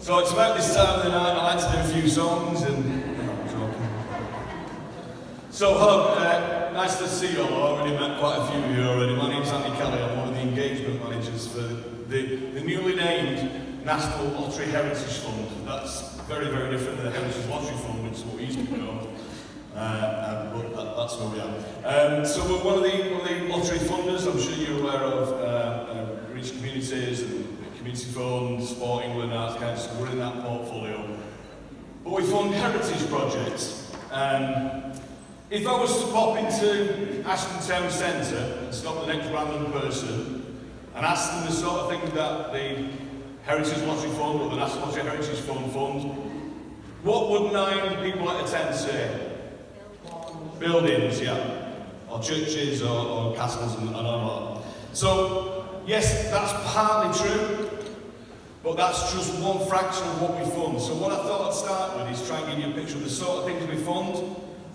So it's about this time of the night, I like to do a few songs and, I'm joking. So hello, nice to see you all. I've already met quite a few of you already. My name's Andy Kelly, I'm one of the engagement managers for the newly named National Lottery Heritage Fund. That's very, very different than the Heritage Lottery Fund, which is what we used to be called. But that's where we are. So we're one of the lottery funders. I'm sure you're aware of Reach Communities and Community Fund, Sport England, that kind of stuff. We're in that portfolio. But we fund heritage projects. If I was to pop into Ashton Town Centre and stop the next random person and ask them the sort of thing that the Heritage Lottery Fund or the National Lottery Heritage Fund fund, what would 9 people out of 10 say? Buildings, yeah. Or churches or castles and all that. So, yes, that's partly true, but that's just one fraction of what we fund. So what I thought I'd start with is try and give you a picture of the sort of things we fund,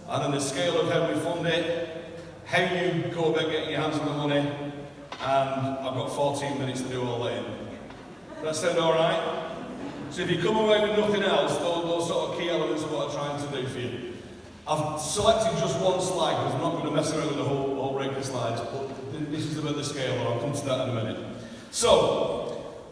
and then the scale of how we fund it, how you go about getting your hands on the money, and I've got 14 minutes to do all that in. Does that sound alright? So if you come away with nothing else, those sort of key elements of what I'm trying to do for you. I've selected just one slide because I'm not going to mess around with the whole rank of slides, but this is about the scale, and I'll come to that in a minute. So,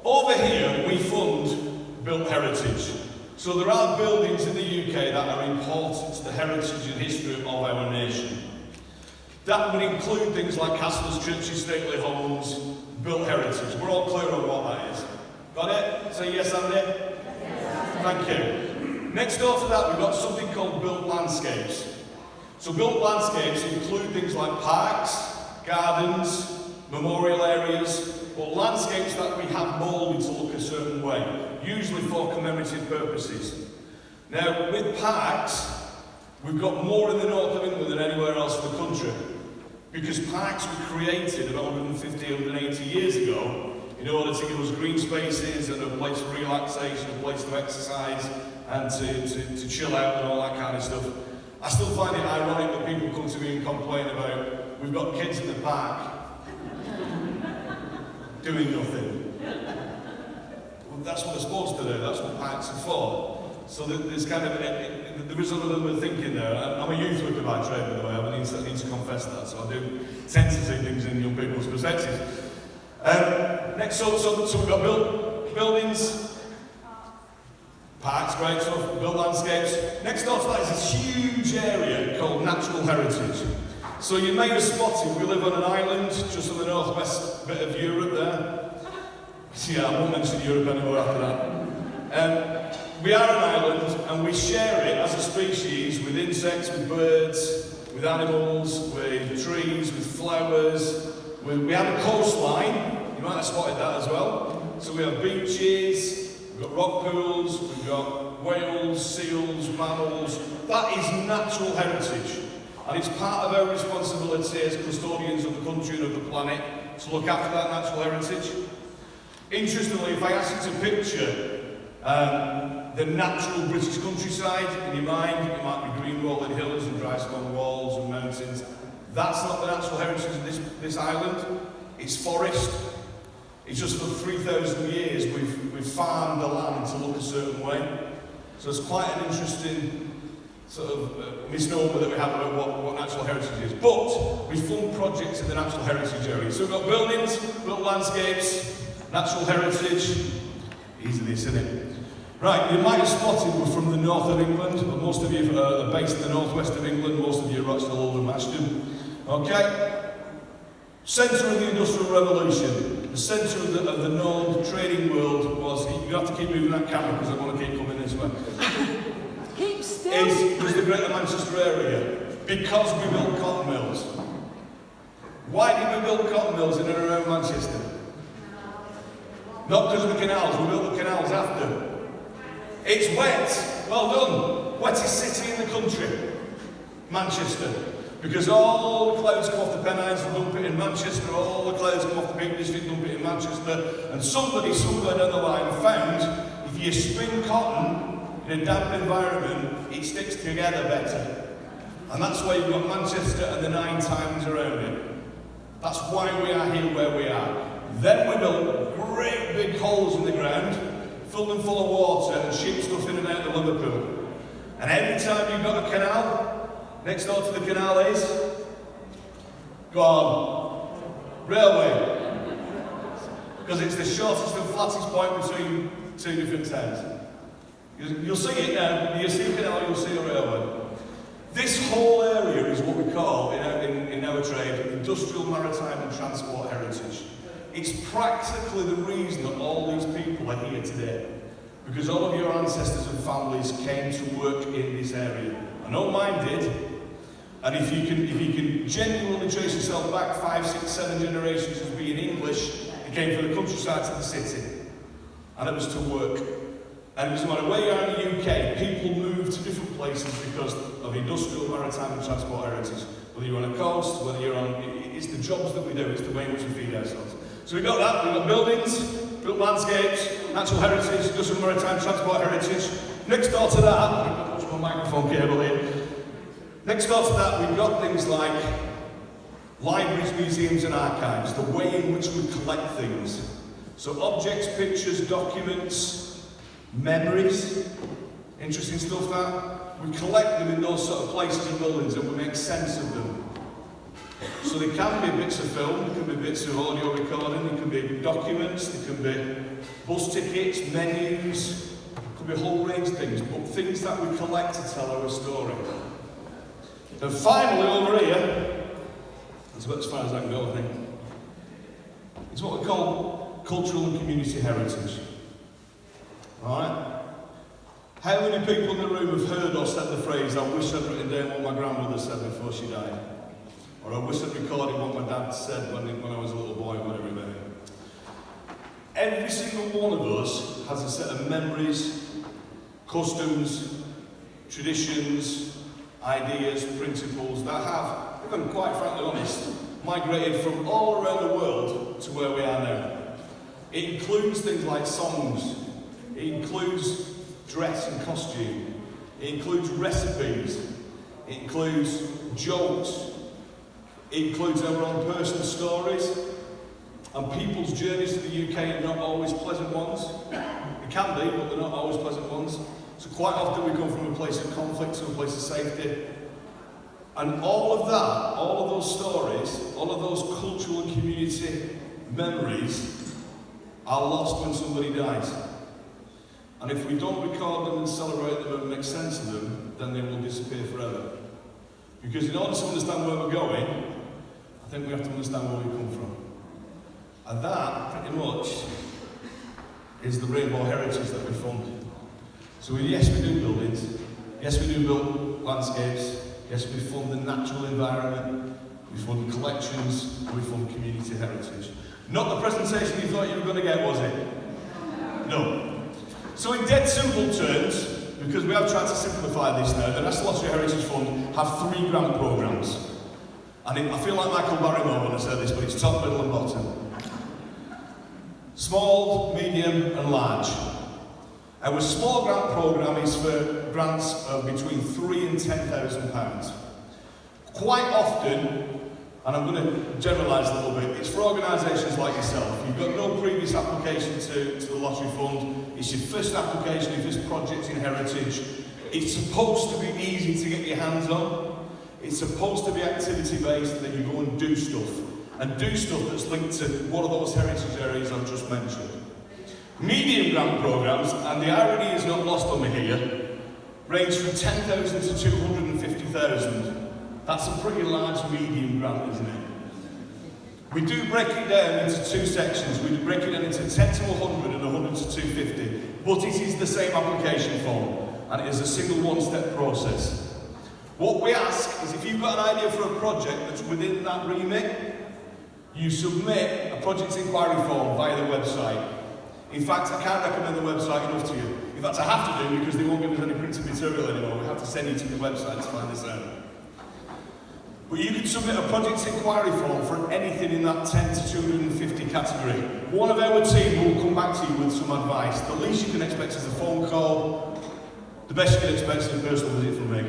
over here we fund built heritage. So there are buildings in the UK that are important to the heritage and history of our nation. That would include things like castles, churches, stately homes, built heritage. We're all clear on what that is. Got it? Say yes, Andy? Yes. Thank you. Next door to that, we've got something called built landscapes. So built landscapes include things like parks, gardens, memorial areas, but landscapes that we have moulded to look a certain way, usually for commemorative purposes. Now, with parks, we've got more in the north of England than anywhere else in the country, because parks were created about 150, 180 years ago in order to give us green spaces and a place for relaxation, a place to exercise, and to chill out and all that kind of stuff. I still find it ironic that people come to me and complain about we've got kids in the park doing nothing. Well, that's what they're supposed to do, that's what parks are for. So there's kind of, there is a little bit of thinking there. I'm a youth worker by trade, by the way, I need to confess that, so I do tend to see things in young people's perspectives. Next, so we've got buildings, parks, great stuff, built landscapes. Next door to that is this huge area called natural heritage. So you may have spotted, we live on an island just on the northwest bit of Europe there. Yeah, I won't mention Europe anymore after that. We are an island and we share it as a species with insects, with birds, with animals, with trees, with flowers. We have a coastline, you might have spotted that as well. So we have beaches, we've got rock pools, we've got whales, seals, mammals. That is natural heritage. And it's part of our responsibility as custodians of the country and of the planet to look after that natural heritage. Interestingly, if I ask you to picture the natural British countryside in your mind, it might be green rolling hills and dry stone walls and mountains. That's not the natural heritage of this island. It's forest. It's just for 3,000 years we've farmed the land to look a certain way. So it's quite an interesting sort of misnomer that we have about what natural heritage is. But we fund projects in the natural heritage area. So we've got buildings, built landscapes, natural heritage. Easy this, isn't it? Right, you might have spotted we're from the north of England, but most of you are based in the northwest of England, most of you are actually Oldham Ashton. Okay? Centre of the Industrial Revolution, the centre of the known trading world was, you have to keep moving that camera because I want to keep coming this way. Keep still. Was the Greater Manchester area, because we built cotton mills. Why did we build cotton mills in and around Manchester? Not because of the canals, we built the canals after. It's wet, well done, wettest city in the country, Manchester. Because all the clouds come off the Pennines and dump it in Manchester, all the clouds come off the Peak District and dump it in Manchester, and somebody somewhere down the line found if you spin cotton in a damp environment, it sticks together better. And that's why you've got Manchester and the 9 towns around it. That's why we are here where we are. Then we built great big holes in the ground filled them full of water and shipped stuff in and out of Liverpool. And every time you've got a canal, next door to the canal is, go on, railway. Because it's the shortest and flattest point between two different towns. You'll see it now, you see a canal, you'll see a railway. This whole area is what we call, in our trade, industrial, maritime and transport heritage. It's practically the reason that all these people are here today. Because all of your ancestors and families came to work in this area. I know mine did. And if you can genuinely trace yourself back 5, 6, 7 generations as being English, it came from the countryside to the city. And it was to work. And it doesn't matter where you are in the UK, people move to different places because of industrial, maritime and transport heritage. Whether you're on a coast, whether you're on... It's the jobs that we do, it's the way in which we feed ourselves. So we've got that, we've got buildings, built landscapes, natural heritage, industrial, maritime, transport heritage. Next door to that, I've got my microphone cable here. Next door to that, we've got things like libraries, museums and archives, the way in which we collect things. So objects, pictures, documents, memories, interesting stuff that. We collect them in those sort of places and buildings and we make sense of them. So they can be bits of film, they can be bits of audio recording, they can be documents, they can be bus tickets, menus, it could be a whole range of things, but things that we collect to tell our story. And finally over here, that's about as far as I can go I think, it's what we call cultural and community heritage. Alright? How many people in the room have heard or said the phrase, I wish I'd written down what my grandmother said before she died? Or I wish I'd recorded what my dad said when I was a little boy, whatever it may be. Every single one of us has a set of memories, customs, traditions, ideas, principles that have, if I'm quite frankly honest, migrated from all around the world to where we are now. It includes things like songs. It includes dress and costume. It includes recipes. It includes jokes. It includes our own personal stories. And people's journeys to the UK are not always pleasant ones. They can be, but they're not always pleasant ones. So quite often we come from a place of conflict to a place of safety. And all of that, all of those stories, all of those cultural and community memories are lost when somebody dies. And if we don't record them and celebrate them and make sense of them, then they will disappear forever. Because in order to understand where we're going, I think we have to understand where we come from. And that, pretty much, is the rainbow heritage that we fund. So yes, we do buildings, yes, we do build landscapes, yes, we fund the natural environment, we fund collections, we fund community heritage. Not the presentation you thought you were going to get, was it? No. So in dead simple terms, because we have tried to simplify this now, the National Lottery Heritage Fund have 3 grant programmes. And I feel like Michael Barrymore when I say this, but it's top, middle and bottom. Small, medium and large. Our small grant programme is for grants of between £3,000 and £10,000. Quite often, and I'm going to generalise a little bit, it's for organisations like yourself. You've got no previous application to the Lottery Fund. It's your first application, your first project in heritage. It's supposed to be easy to get your hands on. It's supposed to be activity-based, that you go and do stuff. And do stuff that's linked to one of those heritage areas I've just mentioned. Medium grant programmes, and the irony is not lost on me here, range from 10,000 to 250,000. That's a pretty large medium grant, isn't it? We do break it down into 2 sections. We break it down into 10 to 100 and 100 to 250. But it is the same application form, and it is a single one-step process. What we ask is if you've got an idea for a project that's within that remit, you submit a project inquiry form via the website. In fact, I can't recommend the website enough to you. In fact, I have to do because they won't give us any printed material anymore. We have to send you to the website to find this out. But you can submit a project inquiry form for anything in that 10 to 250 category. One of our team will come back to you with some advice. The least you can expect is a phone call. The best you can expect is a personal visit from me.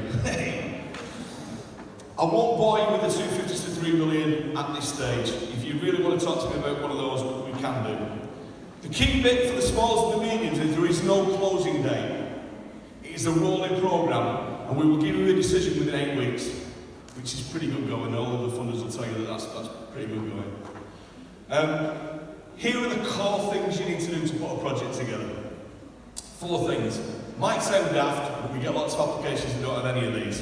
I won't bore you with the 250 to 3 million at this stage. If you really want to talk to me about one of those, we can do. The key bit for the smalls and the mediums is there is no closing date. It is a rolling programme, and we will give you a decision within 8 weeks, which is pretty good going. All of the funders will tell you that that's pretty good going. Here are the core things you need to do to put a project together. 4 things. Might sound daft, but we get lots of applications that don't have any of these.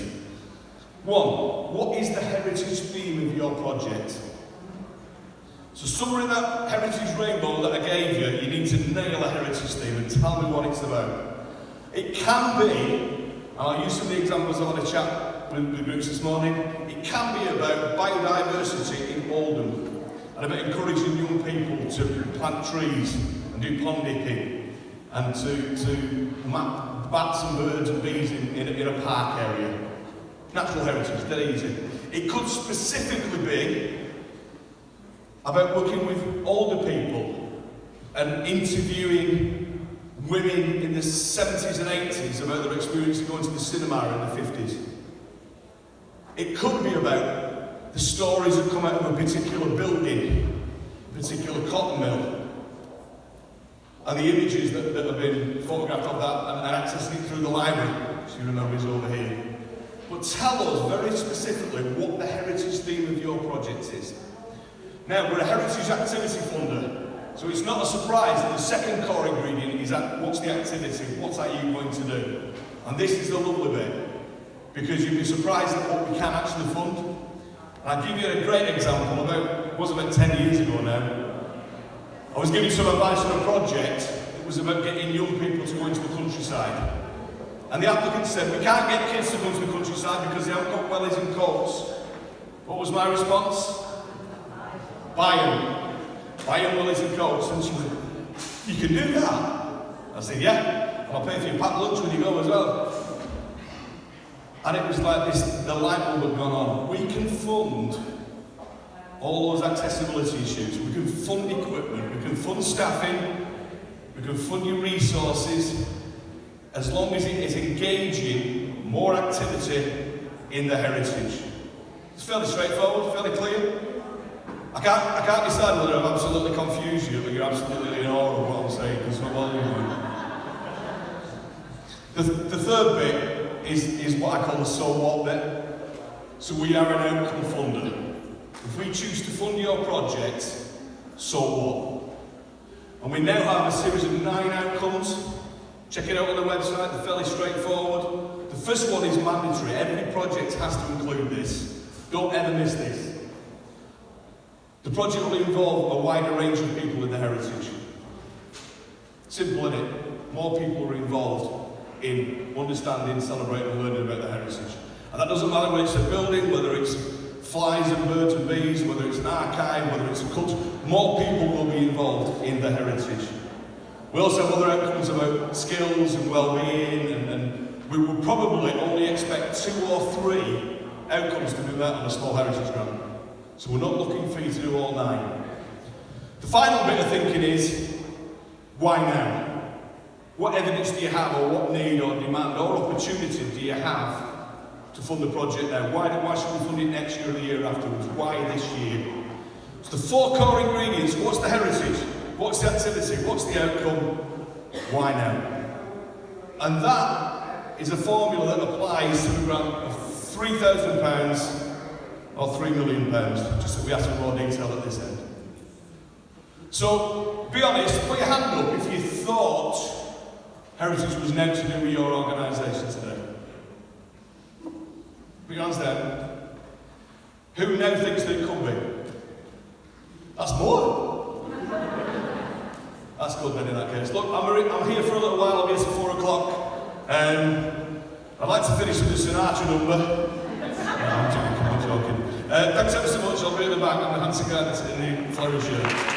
1, what is the heritage theme of your project? So somewhere in that heritage rainbow that I gave you, you need to nail a heritage theme and tell me what it's about. It can be, and I'll use some of the examples I had a chat with groups this morning, it can be about biodiversity in Oldham and about encouraging young people to plant trees and do pond dipping and to map bats and birds and bees in a park area. Natural heritage, dead easy. It could specifically be about working with older people and interviewing women in the 70s and 80s about their experience of going to the cinema in the 50s. It could be about the stories that come out of a particular building, a particular cotton mill, and the images that have been photographed of that and accessing it through the library, which you remember is over here. But tell us very specifically what the heritage theme of your project is. Now, we're a heritage activity funder, so it's not a surprise that the second core ingredient is that what's the activity, what's that you going to do? And this is the lovely bit, because you'd be surprised at what we can actually fund. And I'll give you a great example. It was about 10 years ago now. I was giving some advice on a project that was about getting young people to go into the countryside. And the applicant said, we can't get kids to go into the countryside because they haven't got wellies and coats. What was my response? Buy them wellies and coats. And she went, you can do that? I said, yeah, and I'll pay for your packed lunch when you go as well. And it was like this, the light bulb had gone on. We can fund all those accessibility issues. We can fund equipment, we can fund staffing, we can fund your resources, as long as it is engaging more activity in the heritage. It's fairly straightforward, fairly clear. I can't decide whether I've absolutely confused you or you're absolutely in awe of what I'm saying, because I'm well doing. The third bit is what I call the so what bit. So we are an outcome funder. If we choose to fund your project, so what? And we now have a series of 9 outcomes. Check it out on the website, they're fairly straightforward. The first one is mandatory. Every project has to include this. Don't ever miss this. The project will involve a wider range of people in the heritage. Simple, isn't it? More people are involved in understanding, celebrating and learning about the heritage. And that doesn't matter whether it's a building, whether it's flies and birds and bees, whether it's an archive, whether it's a culture. More people will be involved in the heritage. We also have other outcomes about skills and well-being, and we will probably only expect 2 or 3 outcomes to do that on a small heritage grant. So we're not looking for you to do all 9. The final bit of thinking is, why now? What evidence do you have, or what need or demand or opportunity do you have to fund the project now? Why should we fund it next year or the year afterwards? Why this year? So the 4 core ingredients: what's the heritage? What's the activity? What's the outcome? Why now? And that is a formula that applies to a grant of £3,000 or £3 million, just that we ask for more detail at this end. So, be honest, put your hand up if you thought heritage was now to do with your organisation today. Put your hands down. Who now thinks that it could be? That's more. That's good then in that case. Look, I'm here for a little while, I'll be here till 4 o'clock. I'd like to finish with the Sinatra number. No, I'm joking. Thanks ever so much, I'll be at the back and the Hanson guy that's in the flourish shirt.